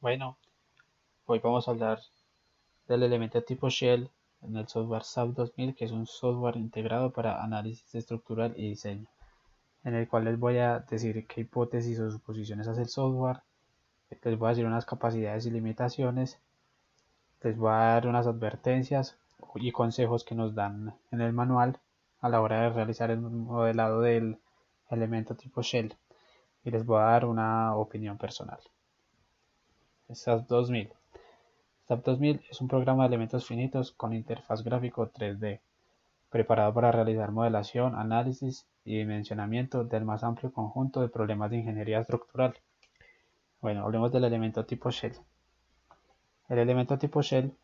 Bueno, hoy vamos a hablar del elemento tipo Shell en el software SAP 2000, que es un software integrado para análisis estructural y diseño, en el cual les voy a decir qué hipótesis o suposiciones hace el software, les voy a decir unas capacidades y limitaciones, les voy a dar unas advertencias y consejos que nos dan en el manual a la hora de realizar el modelado del elemento tipo Shell, y les voy a dar una opinión personal. SAP 2000. SAP 2000 es un programa de elementos finitos con interfaz gráfico 3D, preparado para realizar modelación, análisis y dimensionamiento del más amplio conjunto de problemas de ingeniería estructural. Bueno, hablemos del elemento tipo Shell. El elemento tipo Shell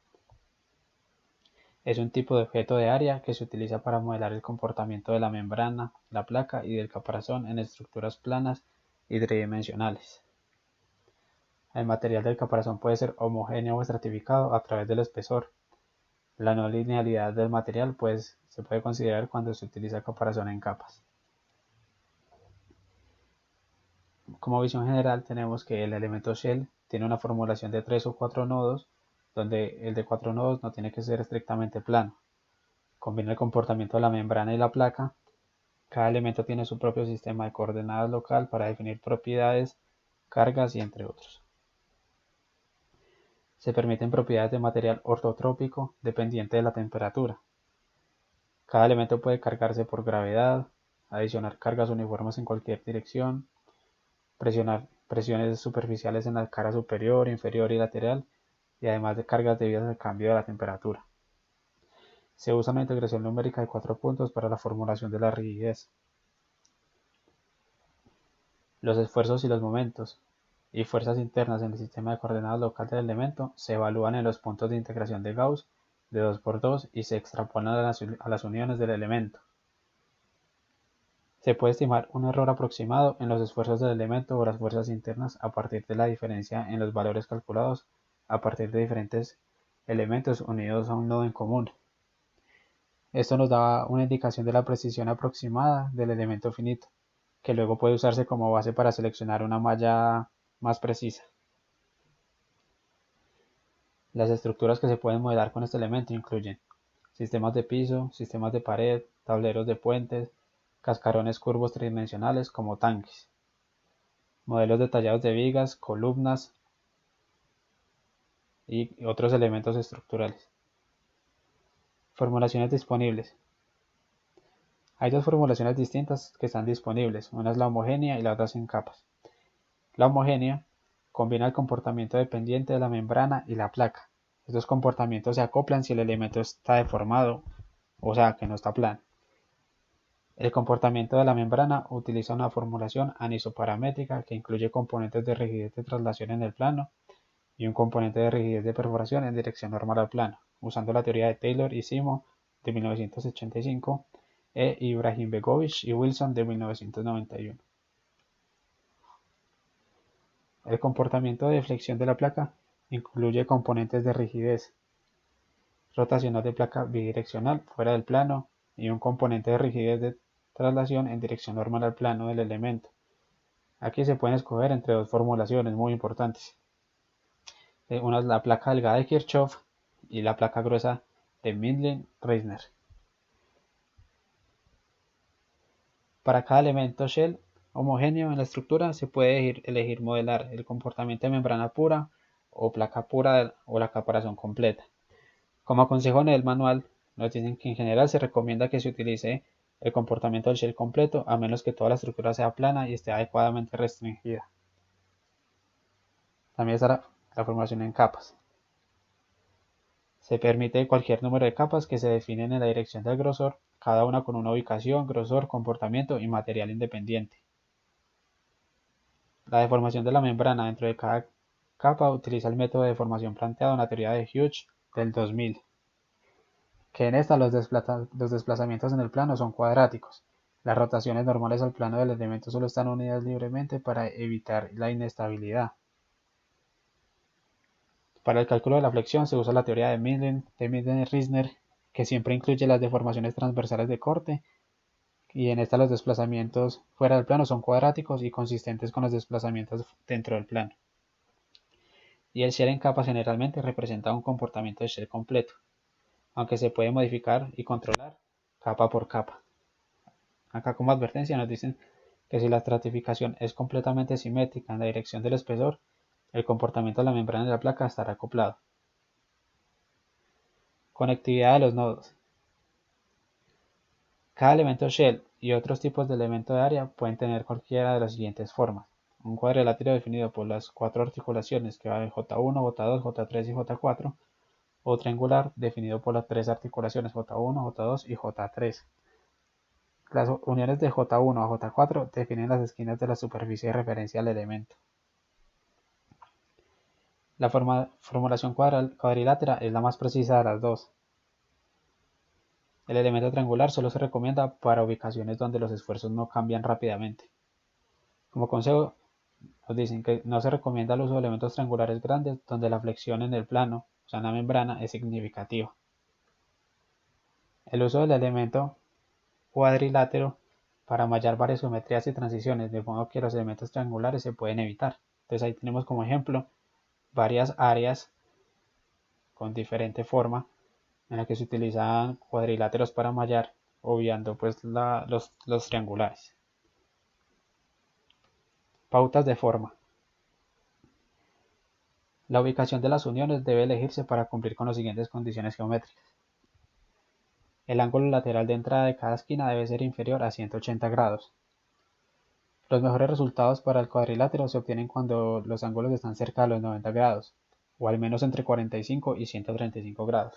es un tipo de objeto de área que se utiliza para modelar el comportamiento de la membrana, la placa y del caparazón en estructuras planas y tridimensionales. El material del caparazón puede ser homogéneo o estratificado a través del espesor. La no linealidad del material se puede considerar cuando se utiliza caparazón en capas. Como visión general tenemos que el elemento Shell tiene una formulación de 3 o 4 nodos, donde el de 4 nodos no tiene que ser estrictamente plano. Combina el comportamiento de la membrana y la placa. Cada elemento tiene su propio sistema de coordenadas local para definir propiedades, cargas y entre otros. Se permiten propiedades de material ortotrópico dependiente de la temperatura. Cada elemento puede cargarse por gravedad, adicionar cargas uniformes en cualquier dirección, presiones superficiales en la cara superior, inferior y lateral, y además de cargas debidas al cambio de la temperatura. Se usa una integración numérica de 4 puntos para la formulación de la rigidez. Los esfuerzos y los momentos y fuerzas internas en el sistema de coordenadas local del elemento se evalúan en los puntos de integración de Gauss de 2×2 y se extrapolan a las uniones del elemento. Se puede estimar un error aproximado en los esfuerzos del elemento o las fuerzas internas a partir de la diferencia en los valores calculados a partir de diferentes elementos unidos a un nodo en común. Esto nos da una indicación de la precisión aproximada del elemento finito, que luego puede usarse como base para seleccionar una malla más precisa. Las estructuras que se pueden modelar con este elemento incluyen sistemas de piso, sistemas de pared, tableros de puentes, cascarones curvos tridimensionales como tanques, modelos detallados de vigas, columnas y otros elementos estructurales. Formulaciones disponibles. Hay dos formulaciones distintas que están disponibles, una es la homogénea y la otra sin capas. La homogénea combina el comportamiento dependiente de la membrana y la placa. Estos comportamientos se acoplan si el elemento está deformado, o sea que no está plano. El comportamiento de la membrana utiliza una formulación anisoparamétrica que incluye componentes de rigidez de traslación en el plano y un componente de rigidez de perforación en dirección normal al plano, usando la teoría de Taylor y Simo de 1985 e Ibrahimbegovic y Wilson de 1991. El comportamiento de flexión de la placa incluye componentes de rigidez rotacional de placa bidireccional fuera del plano y un componente de rigidez de traslación en dirección normal al plano del elemento. Aquí se pueden escoger entre dos formulaciones muy importantes. Una es la placa delgada de Kirchhoff y la placa gruesa de Mindlin-Reisner. Para cada elemento shell homogéneo en la estructura se puede elegir modelar el comportamiento de membrana pura o placa pura o la caparazón completa. Como aconsejo en el manual, nos dicen que en general se recomienda que se utilice el comportamiento del shell completo a menos que toda la estructura sea plana y esté adecuadamente restringida. También está la formulación en capas. Se permite cualquier número de capas que se definen en la dirección del grosor, cada una con una ubicación, grosor, comportamiento y material independiente. La deformación de la membrana dentro de cada capa utiliza el método de deformación planteado en la teoría de Hughes del 2000, que en esta los desplazamientos en el plano son cuadráticos. Las rotaciones normales al plano del elemento solo están unidas libremente para evitar la inestabilidad. Para el cálculo de la flexión se usa la teoría de Mindlin-Reisner, que siempre incluye las deformaciones transversales de corte, y en esta los desplazamientos fuera del plano son cuadráticos y consistentes con los desplazamientos dentro del plano. y el shell en capas generalmente representa un comportamiento de shell completo, aunque se puede modificar y controlar capa por capa. Acá como advertencia nos dicen que si la estratificación es completamente simétrica en la dirección del espesor, el comportamiento de la membrana de la placa estará acoplado. Conectividad de los nodos. Cada elemento shell y otros tipos de elemento de área pueden tener cualquiera de las siguientes formas. Un cuadrilátero definido por las cuatro articulaciones que van de J1, J2, J3 y J4, o triangular definido por las tres articulaciones J1, J2 y J3. Las uniones de J1 a J4 definen las esquinas de la superficie de referencia al elemento. La formulación cuadrilátera es la más precisa de las dos. El elemento triangular solo se recomienda para ubicaciones donde los esfuerzos no cambian rápidamente. Como consejo, nos dicen que no se recomienda el uso de elementos triangulares grandes donde la flexión en el plano, o sea en la membrana, es significativa. El uso del elemento cuadrilátero para mallar varias geometrías y transiciones, de modo que los elementos triangulares se pueden evitar. Entonces ahí tenemos como ejemplo varias áreas con diferente forma en la que se utilizan cuadriláteros para mallar, obviando pues los triangulares. Pautas de forma. La ubicación de las uniones debe elegirse para cumplir con las siguientes condiciones geométricas. El ángulo lateral de entrada de cada esquina debe ser inferior a 180 grados. Los mejores resultados para el cuadrilátero se obtienen cuando los ángulos están cerca de los 90 grados, o al menos entre 45 y 135 grados.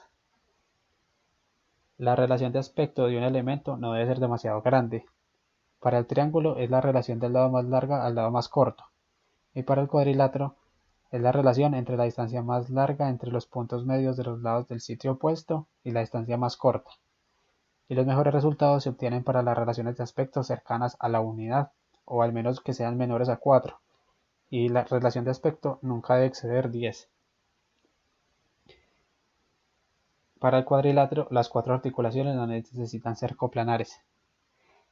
La relación de aspecto de un elemento no debe ser demasiado grande. Para el triángulo es la relación del lado más largo al lado más corto, y para el cuadrilátero es la relación entre la distancia más larga entre los puntos medios de los lados del sitio opuesto y la distancia más corta. Y los mejores resultados se obtienen para las relaciones de aspecto cercanas a la unidad, o al menos que sean menores a 4, y la relación de aspecto nunca debe exceder 10. Para el cuadrilátero, las cuatro articulaciones no necesitan ser coplanares,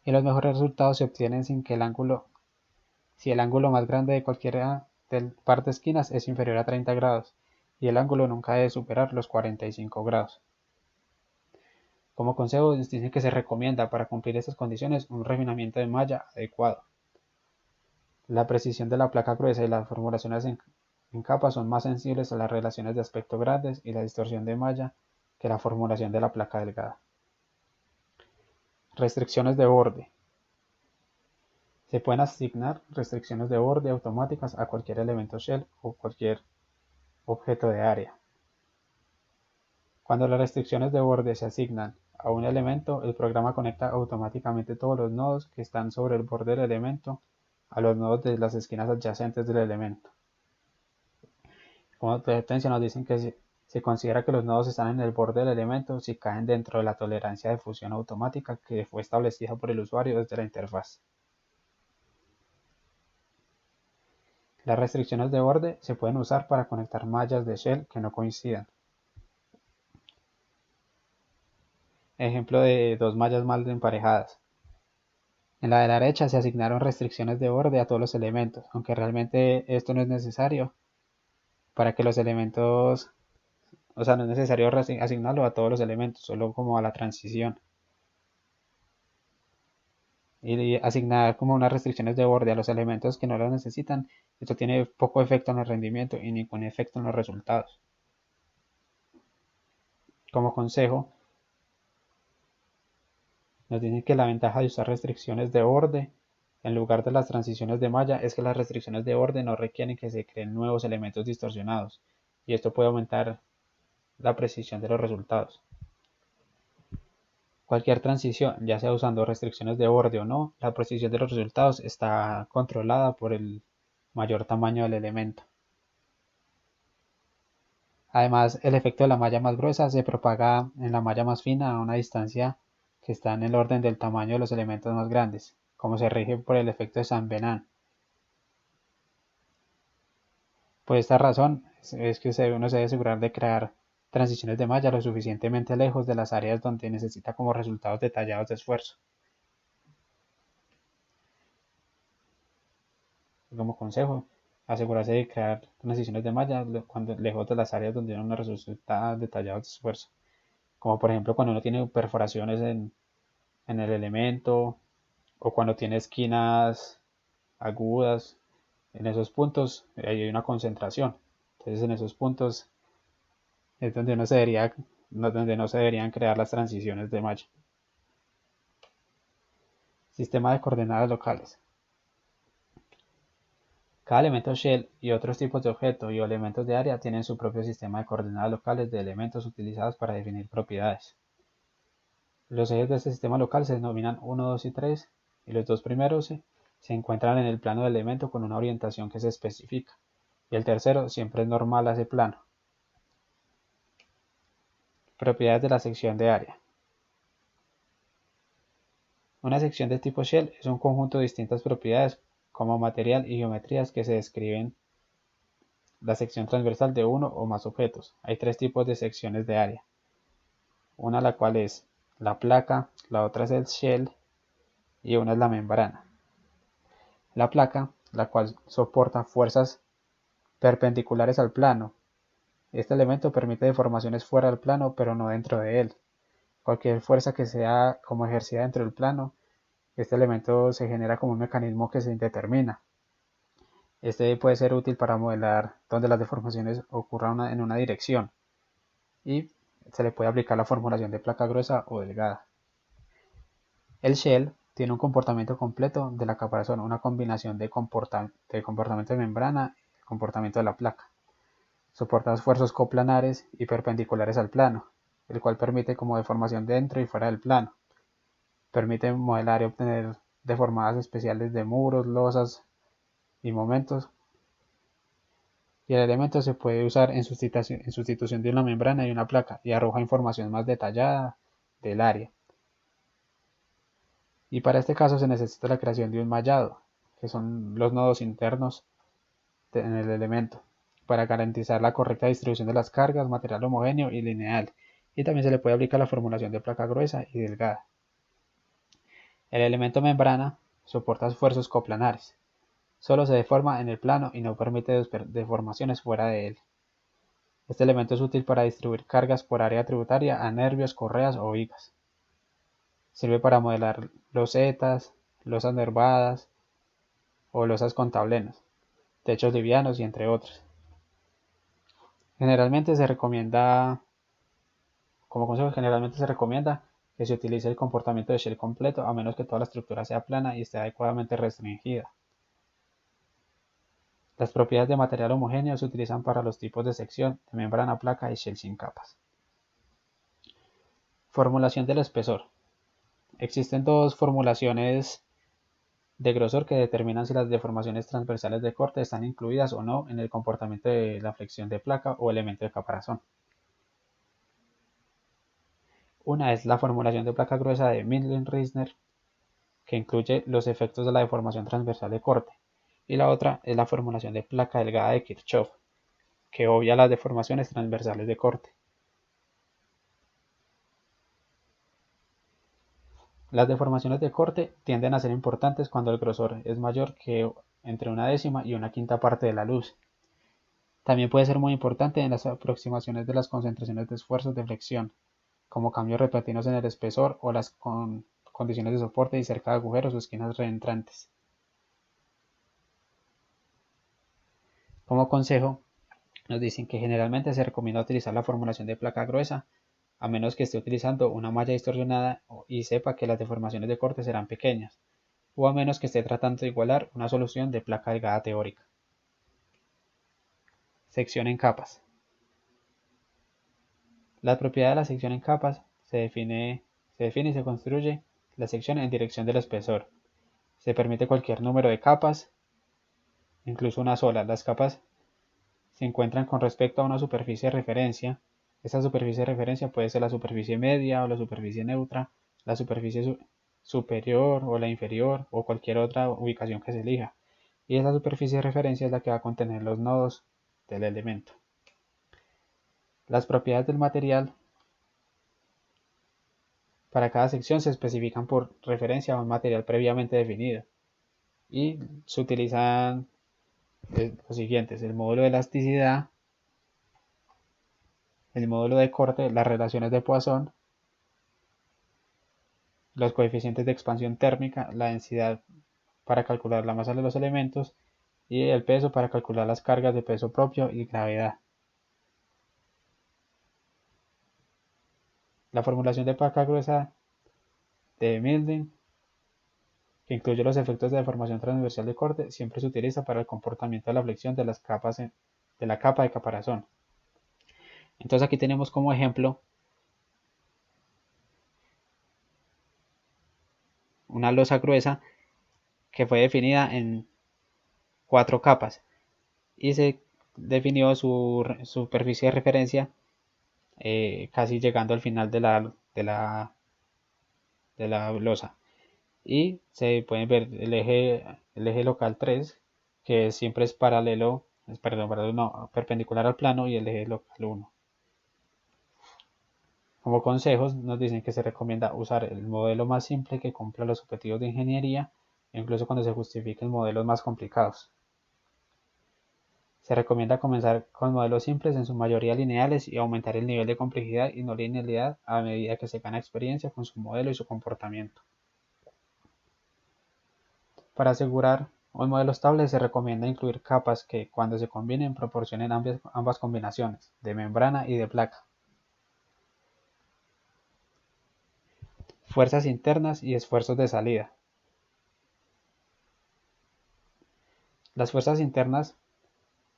y los mejores resultados se obtienen si el ángulo más grande de cualquiera del par de esquinas es inferior a 30 grados, y el ángulo nunca debe superar los 45 grados. Como consejo, dice que se recomienda para cumplir estas condiciones un refinamiento de malla adecuado. La precisión de la placa gruesa y las formulaciones en capas son más sensibles a las relaciones de aspecto grandes y la distorsión de malla que la formulación de la placa delgada. Restricciones de borde. Se pueden asignar restricciones de borde automáticas a cualquier elemento shell o cualquier objeto de área. Cuando las restricciones de borde se asignan a un elemento, el programa conecta automáticamente todos los nodos que están sobre el borde del elemento a los nodos de las esquinas adyacentes del elemento. Como advertencia nos dicen que se considera que los nodos están en el borde del elemento si caen dentro de la tolerancia de fusión automática que fue establecida por el usuario desde la interfaz. Las restricciones de borde se pueden usar para conectar mallas de shell que no coincidan. Ejemplo de dos mallas mal emparejadas. En la de la derecha se asignaron restricciones de borde a todos los elementos, aunque realmente esto no es necesario para que los elementos, o sea, no es necesario asignarlo a todos los elementos, solo como a la transición. Y asignar como unas restricciones de borde a los elementos que no lo necesitan, esto tiene poco efecto en el rendimiento y ningún efecto en los resultados. Como consejo, nos dicen que la ventaja de usar restricciones de borde en lugar de las transiciones de malla es que las restricciones de borde no requieren que se creen nuevos elementos distorsionados, y esto puede aumentar la precisión de los resultados. Cualquier transición, ya sea usando restricciones de borde o no, la precisión de los resultados está controlada por el mayor tamaño del elemento. Además, el efecto de la malla más gruesa se propaga en la malla más fina a una distancia que está en el orden del tamaño de los elementos más grandes, como se rige por el efecto de San Venant. Por esta razón es que uno se debe asegurar de crear transiciones de malla lo suficientemente lejos de las áreas donde necesita como resultados detallados de esfuerzo. Como consejo, asegurarse de crear transiciones de malla cuando lejos de las áreas donde uno no resulta detallado de esfuerzo. Como por ejemplo cuando uno tiene perforaciones en el elemento o cuando tiene esquinas agudas. En esos puntos hay una concentración. Entonces en esos puntos es donde donde no se deberían crear las transiciones de malla. Sistema de coordenadas locales. Cada elemento shell y otros tipos de objeto y elementos de área tienen su propio sistema de coordenadas locales de elementos utilizados para definir propiedades. Los ejes de este sistema local se denominan 1, 2 y 3, y los dos primeros se encuentran en el plano del elemento con una orientación que se especifica, y el tercero siempre es normal a ese plano. Propiedades de la sección de área. Una sección de tipo shell es un conjunto de distintas propiedades como material y geometrías que se describen la sección transversal de uno o más objetos. Hay tres tipos de secciones de área. Una la cual es la placa, la otra es el shell y una es la membrana. La placa, la cual soporta fuerzas perpendiculares al plano. Este elemento permite deformaciones fuera del plano pero no dentro de él. Cualquier fuerza que sea como ejercida dentro del plano, este elemento se genera como un mecanismo que se indetermina. Este puede ser útil para modelar donde las deformaciones ocurran en una dirección y se le puede aplicar la formulación de placa gruesa o delgada. El shell tiene un comportamiento completo de la caparazón, una combinación de comportamiento de membrana y comportamiento de la placa. Soporta esfuerzos coplanares y perpendiculares al plano, el cual permite como deformación dentro y fuera del plano. Permite modelar y obtener deformadas especiales de muros, losas y momentos. Y el elemento se puede usar en sustitución de una membrana y una placa y arroja información más detallada del área. Y para este caso se necesita la creación de un mallado, que son los nodos internos en el elemento, para garantizar la correcta distribución de las cargas, material homogéneo y lineal. Y también se le puede aplicar la formulación de placa gruesa y delgada. El elemento membrana soporta esfuerzos coplanares. Solo se deforma en el plano y no permite deformaciones fuera de él. Este elemento es útil para distribuir cargas por área tributaria a nervios, correas o vigas. Sirve para modelar losetas, losas nervadas o losas con tablenos, techos livianos y entre otros. Generalmente se recomienda que se utilice el comportamiento de shell completo a menos que toda la estructura sea plana y esté adecuadamente restringida. Las propiedades de material homogéneo se utilizan para los tipos de sección de membrana, placa y shell sin capas. Formulación del espesor. Existen dos formulaciones de grosor que determinan si las deformaciones transversales de corte están incluidas o no en el comportamiento de la flexión de placa o elemento de caparazón. Una es la formulación de placa gruesa de Mindlin-Reisner, que incluye los efectos de la deformación transversal de corte, y la otra es la formulación de placa delgada de Kirchhoff, que obvia las deformaciones transversales de corte. Las deformaciones de corte tienden a ser importantes cuando el grosor es mayor que entre una décima y una quinta parte de la luz. También puede ser muy importante en las aproximaciones de las concentraciones de esfuerzos de flexión, como cambios repentinos en el espesor o las condiciones de soporte y cerca de agujeros o esquinas reentrantes. Como consejo, nos dicen que generalmente se recomienda utilizar la formulación de placa gruesa, a menos que esté utilizando una malla distorsionada y sepa que las deformaciones de corte serán pequeñas, o a menos que esté tratando de igualar una solución de placa delgada teórica. Sección en capas. La propiedad de la sección en capas se define y se construye la sección en dirección del espesor. Se permite cualquier número de capas, incluso una sola. Las capas se encuentran con respecto a una superficie de referencia. Esa superficie de referencia puede ser la superficie media o la superficie neutra, la superficie superior o la inferior o cualquier otra ubicación que se elija. Y esa superficie de referencia es la que va a contener los nodos del elemento. Las propiedades del material para cada sección se especifican por referencia a un material previamente definido y se utilizan los siguientes: el módulo de elasticidad, el módulo de corte, las relaciones de Poisson, los coeficientes de expansión térmica, la densidad para calcular la masa de los elementos y el peso para calcular las cargas de peso propio y gravedad. La formulación de placa gruesa de Milne, que incluye los efectos de deformación transversal de corte, siempre se utiliza para el comportamiento de la flexión de las capas de la capa de caparazón. Entonces aquí tenemos como ejemplo una losa gruesa que fue definida en 4 capas y se definió su superficie de referencia casi llegando al final de la losa. Y se puede ver el eje local 3, que siempre es paralelo, perpendicular al plano, y el eje local 1. Como consejos nos dicen que se recomienda usar el modelo más simple que cumpla los objetivos de ingeniería, incluso cuando se justifiquen modelos más complicados. Se recomienda comenzar con modelos simples, en su mayoría lineales, y aumentar el nivel de complejidad y no linealidad a medida que se gana experiencia con su modelo y su comportamiento. Para asegurar un modelo estable se recomienda incluir capas que, cuando se combinen, proporcionen ambas combinaciones, de membrana y de placa. Fuerzas internas y esfuerzos de salida. Las fuerzas internas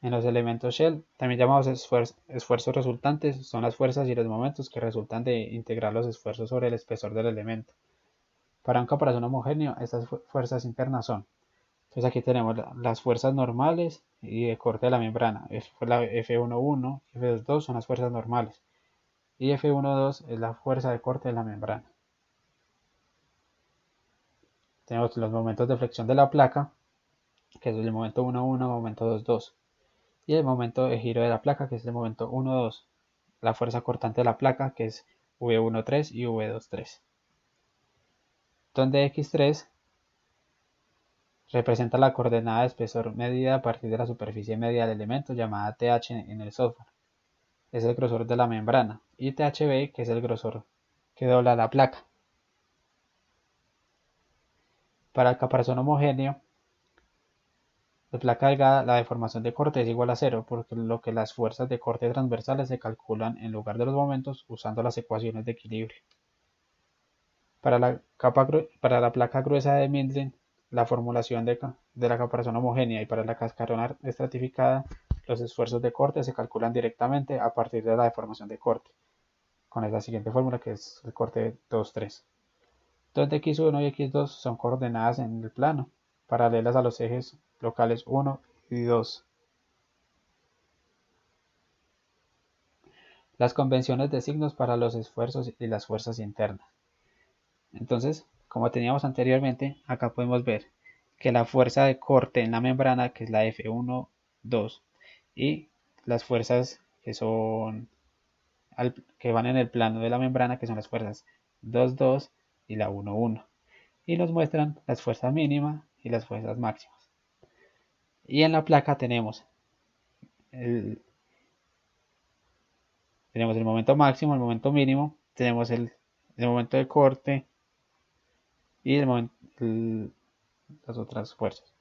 en los elementos shell, también llamados esfuerzos resultantes, son las fuerzas y los momentos que resultan de integrar los esfuerzos sobre el espesor del elemento. Para un caparazón homogéneo, estas fuerzas internas son: entonces aquí tenemos las fuerzas normales y de corte de la membrana. La F11 y F22 son las fuerzas normales. Y F12 es la fuerza de corte de la membrana. Tenemos los momentos de flexión de la placa, que es el momento 1,1, momento 2,2. Y el momento de giro de la placa, que es el momento 1,2. La fuerza cortante de la placa, que es V13 y V23. Donde X3 representa la coordenada de espesor medida a partir de la superficie media del elemento, llamada TH en el software. Es el grosor de la membrana. Y THB, que es el grosor que dobla la placa. Para el caparazón homogéneo, de placa delgada, la deformación de corte es igual a 0, porque lo que las fuerzas de corte transversales se calculan en lugar de los momentos usando las ecuaciones de equilibrio. Para la placa gruesa de Milne, la formulación de la caparazón homogénea, y para la cascarona estratificada, los esfuerzos de corte se calculan directamente a partir de la deformación de corte, con la siguiente fórmula, que es el corte 2,3. Donde X1 y X2 son coordenadas en el plano, paralelas a los ejes locales 1 y 2. Las convenciones de signos para los esfuerzos y las fuerzas internas. Entonces, como teníamos anteriormente, acá podemos ver que la fuerza de corte en la membrana, que es la F1,2, y las fuerzas que van en el plano de la membrana, que son las fuerzas 2,2 y la 1,1. Y nos muestran las fuerzas mínimas y las fuerzas máximas. Y en la placa tenemos el momento máximo, el momento mínimo, tenemos el momento de corte y las otras fuerzas.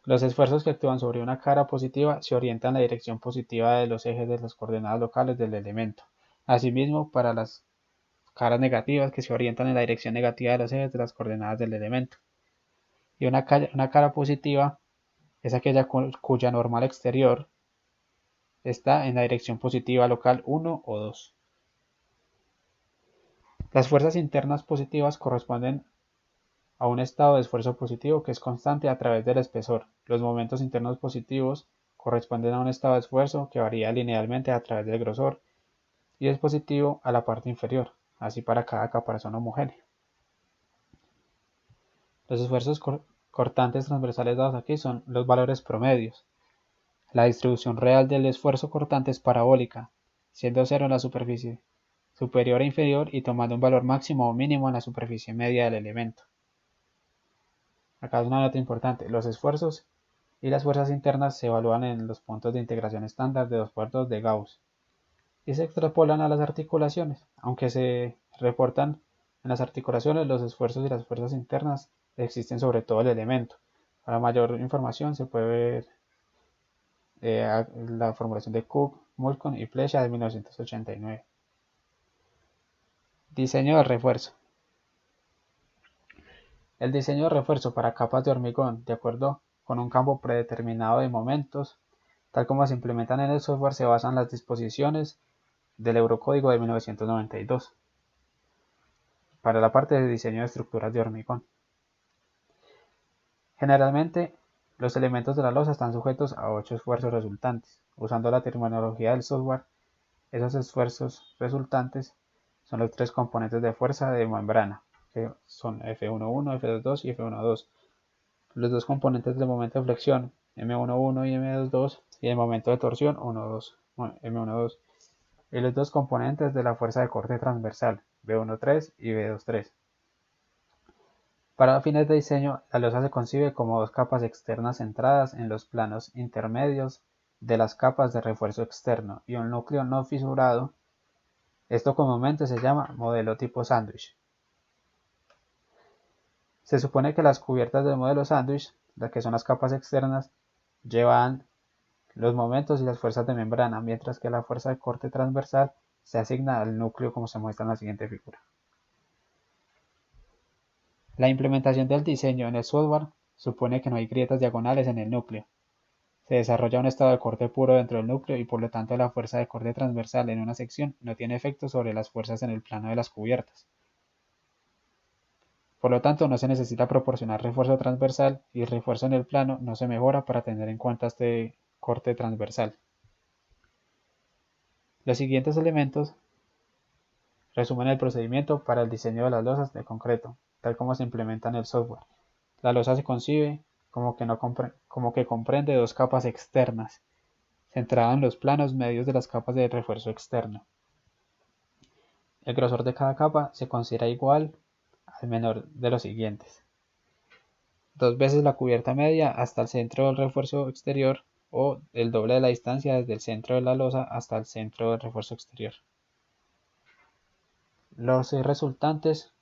Los esfuerzos que actúan sobre una cara positiva se orientan en la dirección positiva de los ejes de las coordenadas locales del elemento. Asimismo, para las caras negativas, que se orientan en la dirección negativa de los ejes de las coordenadas del elemento. Y una cara positiva es aquella cuya normal exterior está en la dirección positiva local 1 o 2. Las fuerzas internas positivas corresponden a un estado de esfuerzo positivo que es constante a través del espesor. Los momentos internos positivos corresponden a un estado de esfuerzo que varía linealmente a través del grosor y es positivo a la parte inferior, así para cada caparazón homogéneo. Los esfuerzos cortantes transversales dados aquí son los valores promedios. La distribución real del esfuerzo cortante es parabólica, siendo 0 en la superficie superior e inferior y tomando un valor máximo o mínimo en la superficie media del elemento. Acá es una nota importante. Los esfuerzos y las fuerzas internas se evalúan en los puntos de integración estándar de los puertos de Gauss y se extrapolan a las articulaciones. Aunque se reportan en las articulaciones, los esfuerzos y las fuerzas internas existen sobre todo el elemento. Para mayor información se puede ver la formulación de Cook, Mulcon y Flecha de 1989. Diseño de refuerzo. El diseño de refuerzo para capas de hormigón, de acuerdo con un campo predeterminado de momentos, tal como se implementan en el software, se basan en las disposiciones del Eurocódigo de 1992 para la parte de diseño de estructuras de hormigón. Generalmente, los elementos de la losa están sujetos a 8 esfuerzos resultantes. Usando la terminología del software, esos esfuerzos resultantes son los 3 componentes de fuerza de membrana, que son F11, F22 y F12. Los 2 componentes del momento de flexión, M11 y M22, y el momento de torsión, M12. Y los 2 componentes de la fuerza de corte transversal, B13 y B23. Para fines de diseño, la losa se concibe como 2 capas externas centradas en los planos intermedios de las capas de refuerzo externo y un núcleo no fisurado. Esto comúnmente se llama modelo tipo sándwich. Se supone que las cubiertas del modelo sándwich, las que son las capas externas, llevan los momentos y las fuerzas de membrana, mientras que la fuerza de corte transversal se asigna al núcleo como se muestra en la siguiente figura. La implementación del diseño en el software supone que no hay grietas diagonales en el núcleo. Se desarrolla un estado de corte puro dentro del núcleo y por lo tanto la fuerza de corte transversal en una sección no tiene efecto sobre las fuerzas en el plano de las cubiertas. Por lo tanto, no se necesita proporcionar refuerzo transversal y el refuerzo en el plano no se mejora para tener en cuenta este corte transversal. Los siguientes elementos resumen el procedimiento para el diseño de las losas de concreto, tal como se implementa en el software. La losa se concibe como que comprende 2 capas externas, centrada en los planos medios de las capas de refuerzo externo. El grosor de cada capa se considera igual al menor de los siguientes: 2 veces la cubierta media hasta el centro del refuerzo exterior o el doble de la distancia desde el centro de la losa hasta el centro del refuerzo exterior. Los resultantes,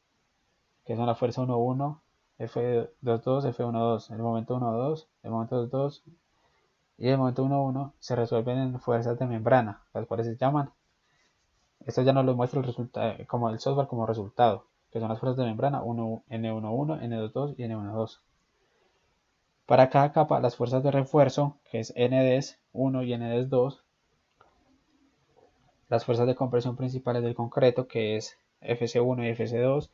que son la fuerza 1-1, F22, F12, el momento 1-2, el momento 2-2 y el momento 1-1, se resuelven en fuerzas de membrana, las cuales se llaman, esto ya nos lo muestra el resultado, como el software como resultado, que son las fuerzas de membrana N11, N22 y N12. Para cada capa, las fuerzas de refuerzo, que es NDES1 y NDES2, las fuerzas de compresión principales del concreto, que es FC1 y FC2,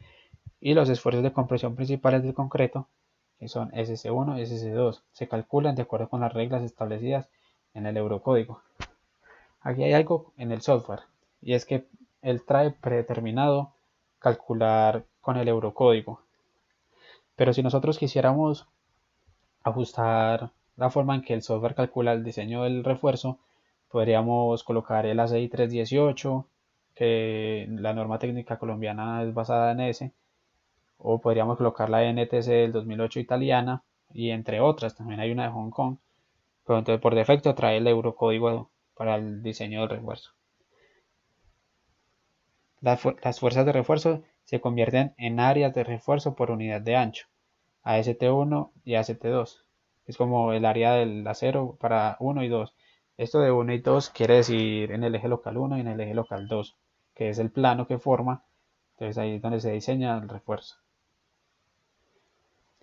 y los esfuerzos de compresión principales del concreto, que son SC1 y SC2, se calculan de acuerdo con las reglas establecidas en el Eurocódigo. Aquí hay algo en el software, y es que él trae predeterminado calcular con el Eurocódigo. Pero si nosotros quisiéramos ajustar la forma en que el software calcula el diseño del refuerzo, podríamos colocar el ACI 318, que la norma técnica colombiana es basada en ese, o podríamos colocar la NTC del 2008 italiana, y entre otras, también hay una de Hong Kong, pero entonces por defecto trae el Eurocódigo para el diseño del refuerzo. Las fuerzas de refuerzo se convierten en áreas de refuerzo por unidad de ancho, AST1 y AST2. Es como el área del acero para 1 y 2. Esto de 1 y 2 quiere decir en el eje local 1 y en el eje local 2, que es el plano que forma. Entonces ahí es donde se diseña el refuerzo.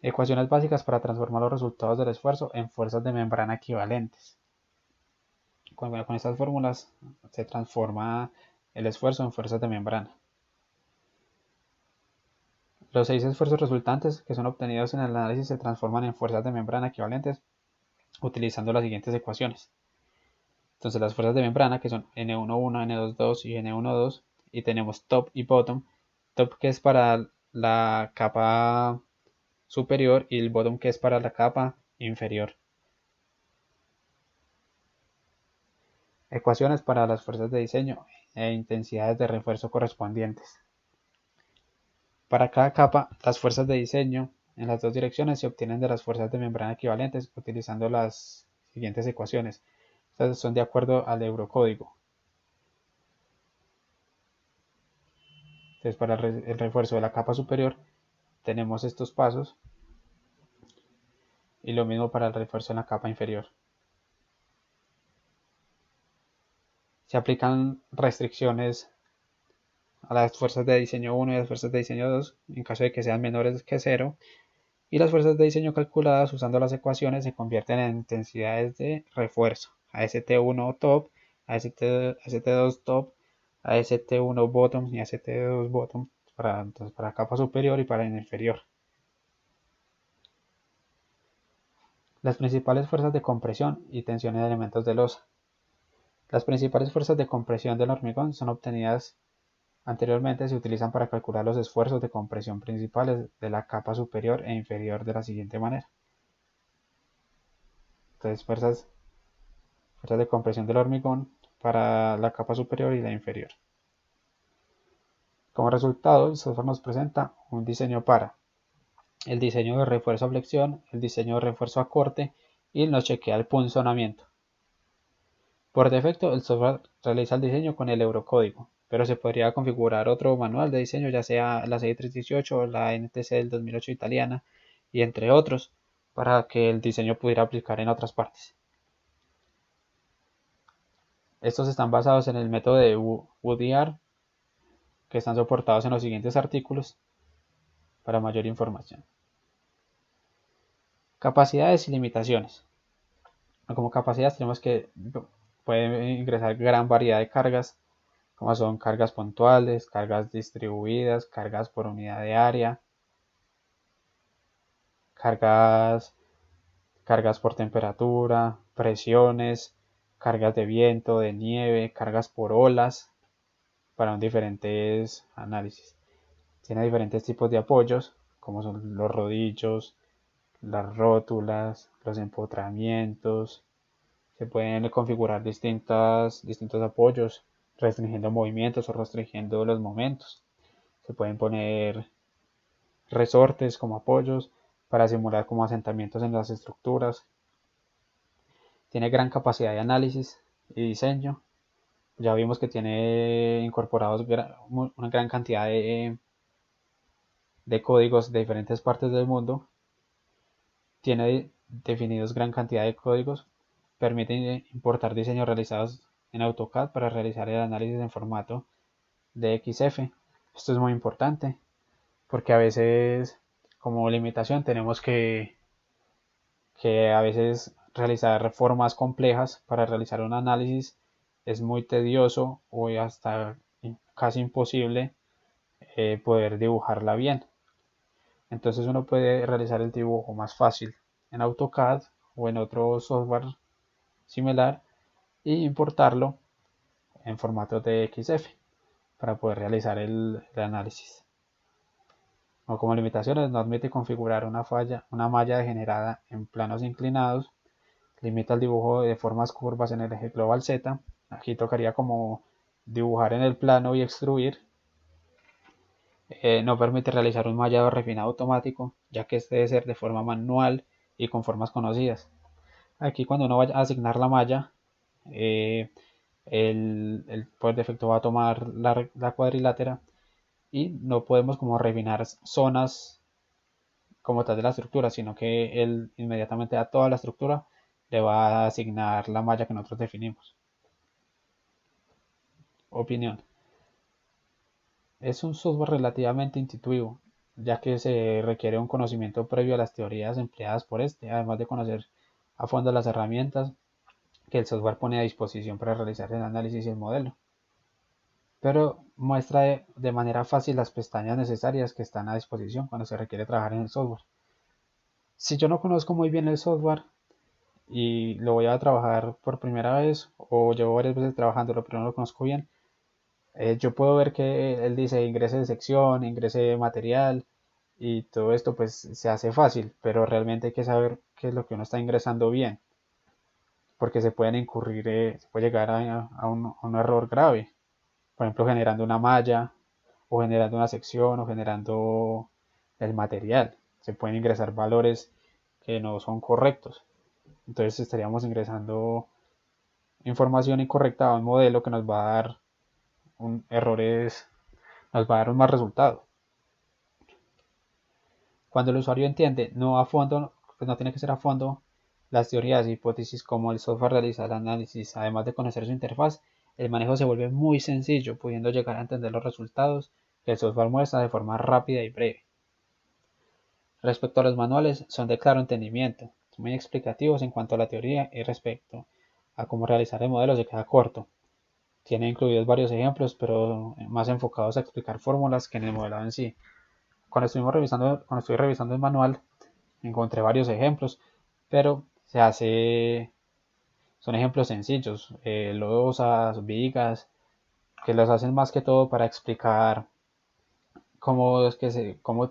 Ecuaciones básicas para transformar los resultados del esfuerzo en fuerzas de membrana equivalentes. Con estas fórmulas se transforma el esfuerzo en fuerzas de membrana. Los 6 esfuerzos resultantes que son obtenidos en el análisis se transforman en fuerzas de membrana equivalentes utilizando las siguientes ecuaciones. Entonces las fuerzas de membrana, que son N11, N22 y N12, y tenemos top y bottom. Top, que es para la capa superior, y el bottom, que es para la capa inferior. Ecuaciones para las fuerzas de diseño e intensidades de refuerzo correspondientes. Para cada capa, las fuerzas de diseño en las dos direcciones se obtienen de las fuerzas de membrana equivalentes utilizando las siguientes ecuaciones. Estas son de acuerdo al Eurocódigo. Entonces, para el refuerzo de la capa superior tenemos estos pasos y lo mismo para el refuerzo en la capa inferior. Se aplican restricciones a las fuerzas de diseño 1 y a las fuerzas de diseño 2 en caso de que sean menores que 0, y las fuerzas de diseño calculadas usando las ecuaciones se convierten en intensidades de refuerzo: AST1 top, AST2 top, AST1 bottom y AST2 bottom para capa superior y para la inferior. Las principales fuerzas de compresión y tensión en elementos de losa. Las principales fuerzas de compresión del hormigón son obtenidas anteriormente. Se utilizan para calcular los esfuerzos de compresión principales de la capa superior e inferior de la siguiente manera. Entonces, fuerzas de compresión del hormigón para la capa superior y la inferior. Como resultado, el software nos presenta un diseño para el diseño de refuerzo a flexión, el diseño de refuerzo a corte, y nos chequea el punzonamiento. Por defecto, el software realiza el diseño con el Eurocódigo, pero se podría configurar otro manual de diseño, ya sea la 6318 o la NTC del 2008 italiana, y entre otros, para que el diseño pudiera aplicar en otras partes. Estos están basados en el método de UDR, que están soportados en los siguientes artículos para mayor información. Capacidades y limitaciones. Como capacidades tenemos que pueden ingresar gran variedad de cargas, como son cargas puntuales, cargas distribuidas, cargas por unidad de área, cargas por temperatura, presiones, cargas de viento, de nieve, cargas por olas, para diferentes análisis. Tiene diferentes tipos de apoyos, como son los rodillos, las rótulas, los empotramientos. Se pueden configurar distintos apoyos, restringiendo movimientos o restringiendo los momentos. Se pueden poner resortes como apoyos para simular como asentamientos en las estructuras. Tiene gran capacidad de análisis y diseño. Ya vimos que tiene incorporados una gran cantidad de códigos de diferentes partes del mundo. Tiene definidos gran cantidad de códigos. Permite importar diseños realizados en AutoCAD para realizar el análisis en formato DXF. Esto es muy importante porque a veces, como limitación, tenemos que a veces realizar formas complejas. Para realizar un análisis es muy tedioso o hasta casi imposible poder dibujarla bien. Entonces uno puede realizar el dibujo más fácil en AutoCAD o en otro software similar e importarlo en formato DXF para poder realizar el análisis. O como limitaciones, no admite configurar una malla degenerada en planos inclinados, limita el dibujo de formas curvas en el eje global Z. Aquí tocaría como dibujar en el plano y extruir. No permite realizar un mallado refinado automático, ya que este debe ser de forma manual y con formas conocidas. Aquí, cuando uno vaya a asignar la malla, por defecto va a tomar la cuadrilátera y no podemos como refinar zonas como tal de la estructura, sino que él inmediatamente a toda la estructura le va a asignar la malla que nosotros definimos. Opinión. Es un software relativamente intuitivo, ya que se requiere un conocimiento previo a las teorías empleadas por este, además de conocer a fondo las herramientas que el software pone a disposición para realizar el análisis y el modelo. Pero muestra de manera fácil las pestañas necesarias que están a disposición cuando se requiere trabajar en el software. Si yo no conozco muy bien el software y lo voy a trabajar por primera vez, o llevo varias veces trabajándolo pero no lo conozco bien, yo puedo ver que él dice ingrese de sección, ingrese de material, y todo esto pues se hace fácil, pero realmente hay que saber qué es lo que uno está ingresando bien, porque se pueden incurrir, se puede llegar a un error grave, por ejemplo generando una malla, o generando una sección, o generando el material. se pueden ingresar valores que no son correctos. Entonces estaríamos ingresando información incorrecta a un modelo que nos va a dar errores, nos va a dar un mal resultado. Cuando el usuario entiende no a fondo, pues no tiene que ser a fondo las teorías e hipótesis como el software realiza el análisis, además de conocer su interfaz, el manejo se vuelve muy sencillo, pudiendo llegar a entender los resultados que el software muestra de forma rápida y breve. Respecto a los manuales, son de claro entendimiento, muy explicativos en cuanto a la teoría y respecto a cómo realizar el modelo se queda corto. Tiene incluidos varios ejemplos, pero más enfocados a explicar fórmulas que en el modelado en sí. Cuando estuve revisando el manual, encontré varios ejemplos, pero son ejemplos sencillos, losas, vigas, que los hacen más que todo para explicar cómo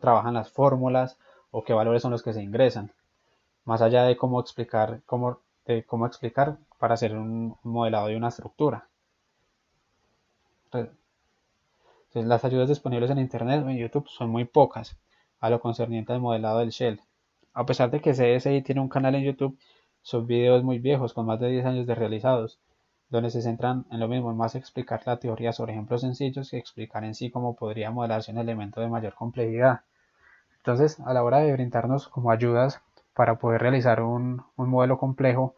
trabajan las fórmulas o qué valores son los que se ingresan, más allá de cómo explicar para hacer un modelado de una estructura. Entonces, las ayudas disponibles en Internet o en YouTube son muy pocas a lo concerniente al modelado del Shell. A pesar de que CSI tiene un canal en YouTube, son videos muy viejos con más de 10 años de realizados, donde se centran en lo mismo, en más explicar la teoría sobre ejemplos sencillos que explicar en sí cómo podría modelarse un elemento de mayor complejidad. Entonces, a la hora de brindarnos como ayudas para poder realizar un modelo complejo,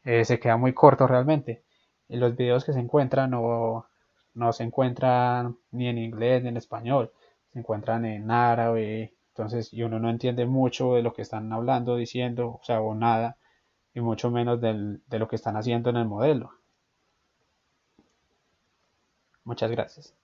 se queda muy corto realmente. Y los videos que se encuentran no se encuentran ni en inglés ni en español, se encuentran en árabe, entonces, y uno no entiende mucho de lo que están hablando, diciendo, o sea, o nada, y mucho menos de lo que están haciendo en el modelo. Muchas gracias.